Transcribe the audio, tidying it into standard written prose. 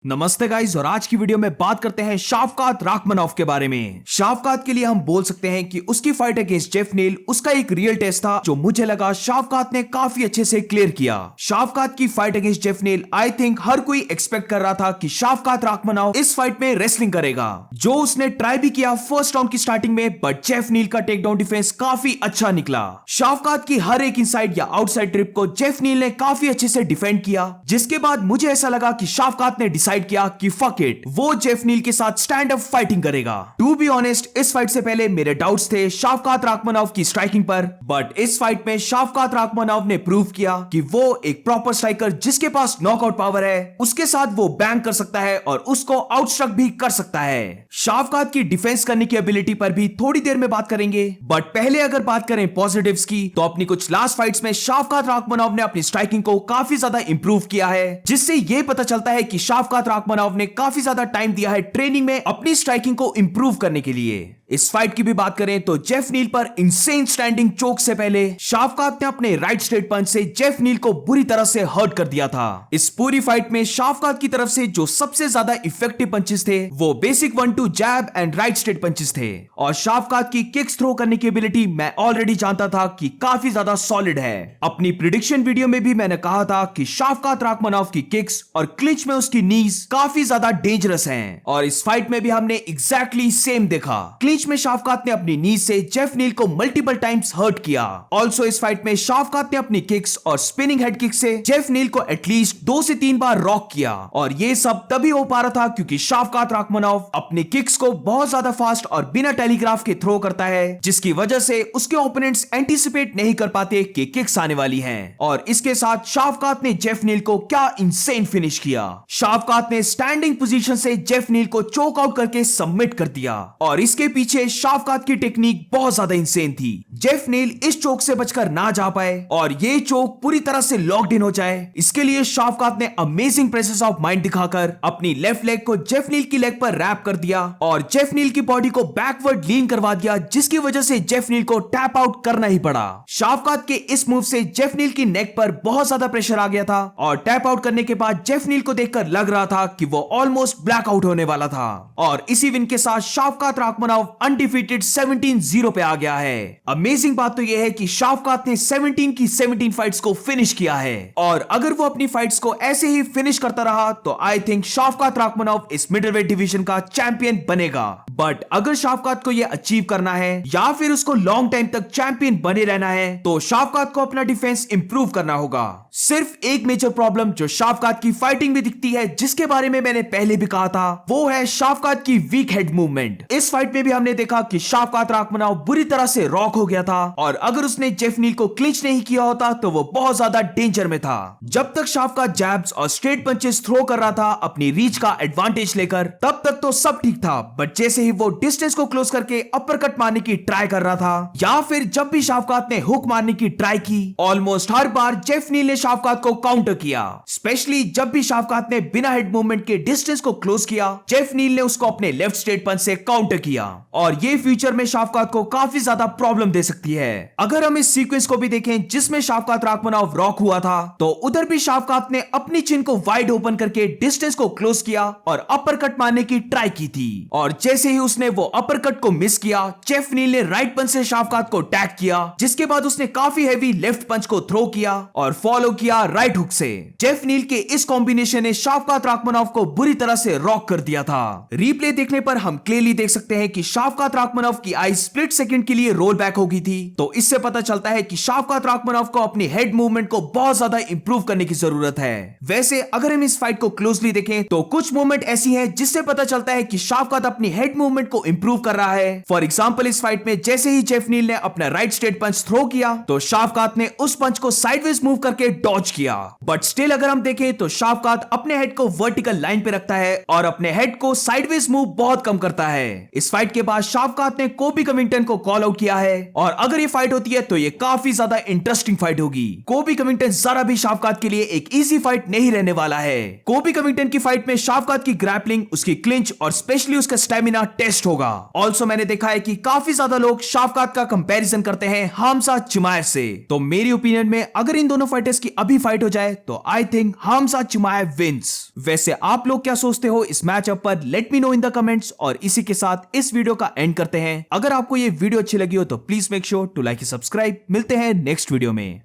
नमस्ते गाइस, और आज की वीडियो में बात करते हैं शाफकात राखमनोफ के बारे में। शाफकात के लिए हम बोल सकते हैं कि उसकी फाइट अगेंस्ट जेफ नील उसका एक रियल टेस्ट था जो मुझे लगा शाफकात ने काफी अच्छे से क्लियर किया। शाफकात की fight against Jeff Neil I think हर कोई एक्सपेक्ट कर रहा था कि शाफकात राखमनोफ इस फाइट में रेसलिंग करेगा, जो उसने ट्राई भी किया फर्स्ट राउंड की स्टार्टिंग में, बट जेफ नील का टेक डाउन डिफेंस काफी अच्छा निकला। शाफकात की हर एक इनसाइड या आउटसाइड ट्रिप को जेफ नील ने काफी अच्छे से डिफेंड किया, जिसके बाद मुझे ऐसा लगा कि शाफकात ने डिसाइड किया कि फक इट, वो जेफ नील के साथ स्टैंड अप फाइटिंग करेगा। टू बी ऑनेस्ट, इस फाइट से पहले मेरे डाउट्स थे शाफकात राखमनोफ की स्ट्राइकिंग पर, बट इस फाइट में शाफकात राखमनोफ ने प्रूव किया कि वो एक प्रॉपर स्ट्राइकर जिसके पास नॉकआउट पावर है, उसके साथ वो बैंग कर सकता है और उसको आउटस्ट्रक भी कर सकता है। शाफकात की डिफेंस करने की एबिलिटी पर भी थोड़ी देर में बात करेंगे, बट पहले अगर बात करें पॉजिटिव्स की, तो अपनी कुछ लास्ट फाइट्स में शाफकात राखमनोफ ने अपनी स्ट्राइकिंग को काफी ज्यादा इंप्रूव किया है, जिससे ये पता चलता है कि शाफकात राखमनोफ ने काफी ज्यादा टाइम दिया है ट्रेनिंग में अपनी स्ट्राइकिंग को इंप्रूव करने के लिए। इस फाइट की भी बात करें तो जेफ नील पर इंसेन स्टैंडिंग चोक से पहले शाफकात ने अपने राइट स्ट्रेट पंच से जेफ नील को बुरी तरह से हर्ट कर दिया था। इस पूरी फाइट में शाफकात की तरफ से जो सबसे ज्यादा इफेक्टिव पंचेस थे वो basic 1-2 jab and right straight punches थे, और शाफकात की किक्स थ्रो करने की एबिलिटी मैं ऑलरेडी जानता था कि काफी ज्यादा सॉलिड है। अपनी प्रिडिक्शन वीडियो में भी मैंने कहा था कि शाफकात राखमनोफ की किक्स और क्लिंच में उसकी नीज काफी ज्यादा डेंजरस हैं, और इस फाइट में भी हमने एग्जैक्टली सेम देखा। क्लिंच में शाफकात ने अपनी नीज से जेफ नील को मल्टीपल टाइम्स हर्ट किया। ऑल्सो इस फाइट में शाफकात ने अपनी किक्स और स्पिनिंग हेड किक से जेफ नील को एटलीस्ट 2 से 3 बार रॉक किया, और ये सब तभी हो पा रहा था क्योंकि शाफकात राखमनोफ अपनी किक्स को बहुत ज्यादा फास्ट और बिना टेलीग्राफ के थ्रो करता है, जिसकी वजह से उसके ओपोनेंट्स एंटीसिपेट नहीं कर पाते कि किक्स आने वाली हैं। और इसके साथ शाफकात ने जेफ नील को क्या इंसेन फिनिश किया। शाफकात ने स्टैंडिंग पोजीशन से जेफ नील को चोक आउट करके सबमिट कर दिया, और इसके पीछे शाफकात की टेक्निक बहुत ज्यादा इंसेन थी। जेफ नील इस चोक से बचकर ना जा पाए और ये चोक पूरी तरह से लॉक्ड इन हो जाए, इसके लिए शाफकात ने अमेजिंग प्रेजेंस ऑफ माइंड दिखाकर अपनी लेफ्ट लेग को जेफ नील की लेग पर रैप कर दिया और जेफ नील की बॉडी को बैकवर्ड लीन करवा दिया, जिसकी वजह से जेफ नील को टैप आउट करना ही पड़ा। शाफकात के इस मूव से जेफ नील की नेक पर बहुत ज्यादा प्रेशर आ गया था, और टैप आउट करने के बाद जेफ नील को देखकर लग रहा था कि वो ऑलमोस्ट ब्लैक आउट होने वाला था, और इसी विन के साथ शाफकात राखमनोफ अनडिफीटेड 17-0 पे आ गया है। अमेजिंग बात तो यह है कि शाफकात ने 17 की 17 फाइट्स को फिनिश किया है, और अगर वो अपनी फाइट्स को ऐसे ही फिनिश करता रहा तो आई थिंक शाफकात राखमनोफ इस मिडलवेट डिवीजन का चैंपियन बनेगा। बट अगर शाफकात को यह अचीव करना है या फिर उसको लॉन्ग टाइम तक चैंपियन बने रहना है, तो शाफकात को अपना डिफेंस इंप्रूव करना होगा। सिर्फ एक मेजर प्रॉब्लम जो शाफकात की फाइटिंग में दिखती है, जिसके बारे में मैंने पहले भी कहा था, वो है शाफकात की वीक हेड मूवमेंट। इस फाइट में भी हमने देखा कि शाफकात राखमनोफ बुरी तरह से रॉक हो गया था, और अगर उसने जेफ नील को क्लिंच नहीं किया होता तो वो बहुत ज्यादा डेंजर में था। जब तक शाफकात जैब्स और स्ट्रेट पंचेस थ्रो कर रहा था अपनी रीच का एडवांटेज लेकर, तब तक तो सब ठीक था, बट जैसे ही वो डिस्टेंस को क्लोज करके अपर कट मारने की ट्राई कर रहा था, या फिर जब भी शाफकात ने हुक मारने की ट्राई की, ऑलमोस्ट हर बार जेफ नील ने शाफकात को काउंटर किया। स्पेशली जब भी शाफकात ने बिना हेड मूवमेंट के डिस्टेंस को क्लोज किया, जेफ नील ने उसको अपने लेफ्ट स्ट्रेट पंच से काउंटर किया, और ये फ्यूचर में शाफकात को काफी ज्यादा प्रॉब्लम दे सकती है। अगर हम इस सीक्वेंस को भी देखें जिसमें शाफकात राखमनोफ रॉक हुआ था, तो उधर भी शाफकात ने अपनी चिन को वाइड ओपन करके डिस्टेंस को क्लोज किया और अपर कट मारने की ट्राई की थी, और जैसे ही उसने वो अपर कट को मिस किया, जेफ नील ने राइट पंच से शाफकात को टैग किया, जिसके बाद उसने काफी हैवी लेफ्ट पंच को थ्रो किया और फॉलो किया राइट हुक से। जेफ नील के इस कॉम्बिनेशन ने शाफकात राखमनोफ को बुरी तरह से रॉक कर दिया था। रिप्ले देखने पर हम क्लियरली देख सकते हैं कि शाफकात राखमनोफ की आई स्प्लिट सेकंड के लिए रोल बैक हो गई थी, तो इससे पता चलता है कि शाफकात राखमनोफ को अपनी हेड मूवमेंट को बहुत ज्यादा इंप्रूव करने की जरूरत है। वैसे अगर हम इस फाइट को क्लोजली देखें तो कुछ मूवमेंट ऐसी हैं जिससे पता चलता है कि शाफकात अपनी हेड मूवमेंट को इंप्रूव कर रहा है। फॉर एग्जांपल, इस फाइट में जैसे ही जेफ नील ने अपना राइट स्ट्रेट पंच थ्रो किया, तो शाफकात ने उस पंच को साइडवेज मूव करके डॉज किया, बट स्टिल अगर हम देखें तो शाफकात अपने हेड को वर्टिकल लाइन पे रखता है और अपने हेड को साइडवेज मूव बहुत कम करता है। इस फाइट के बाद शाफकात ने कोबी कविंगटन को कॉल आउट किया है, और अगर ये फाइट होती है तो ये काफी ज्यादा इंटरेस्टिंग फाइट होगी। कोबी कविंगटन जरा भी शाफकात के लिए एक इजी फाइट नहीं रहने वाला है। कोबी कविंगटन की फाइट में शाफकात की ग्रैपलिंग, उसकी क्लिंच और स्पेशली उसका स्टेमिना टेस्ट होगा। ऑल्सो मैंने देखा है कि काफी ज्यादा लोग शाफकात का कंपैरिजन करते हैं हमजा चिमाएव से, तो मेरी ओपिनियन में अगर इन दोनों फाइटर्स की अभी फाइट हो जाए तो I think Khamzat Chimaev wins. वैसे आप लोग क्या सोचते हो इस मैचअप पर? Let me know in the comments. और इसी के साथ इस वीडियो का एंड करते हैं। अगर आपको ये वीडियो अच्छी लगी हो तो please make sure to like subscribe. मिलते हैं नेक्स्ट वीडियो में।